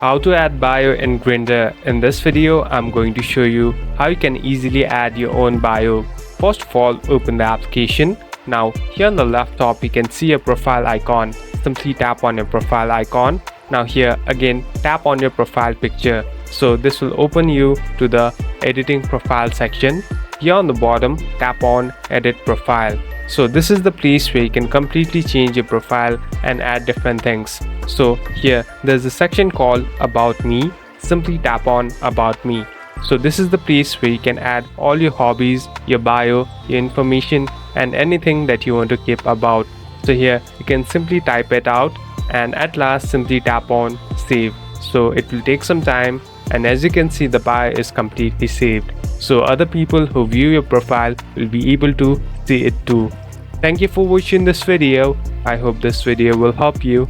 How to add bio in Grindr. In this video, I'm going to show you how you can easily add your own bio. First of all, open the application. Now, here on the left top, you can see a profile icon. Simply tap on your profile icon. Now here, again, tap on your profile picture. So this will open you to the editing profile section. Here on the bottom, tap on edit profile. So this is the place where you can completely change your profile and add different things. So here there's a section called about me. Simply tap on about me. So this is the place where you can add all your hobbies, your bio, your information and anything that you want to keep about. So here you can simply type it out and at last simply tap on save. So it will take some time, and as you can see, the bio is completely saved. So other people who view your profile will be able to see it too. Thank you for watching this video. I hope this video will help you.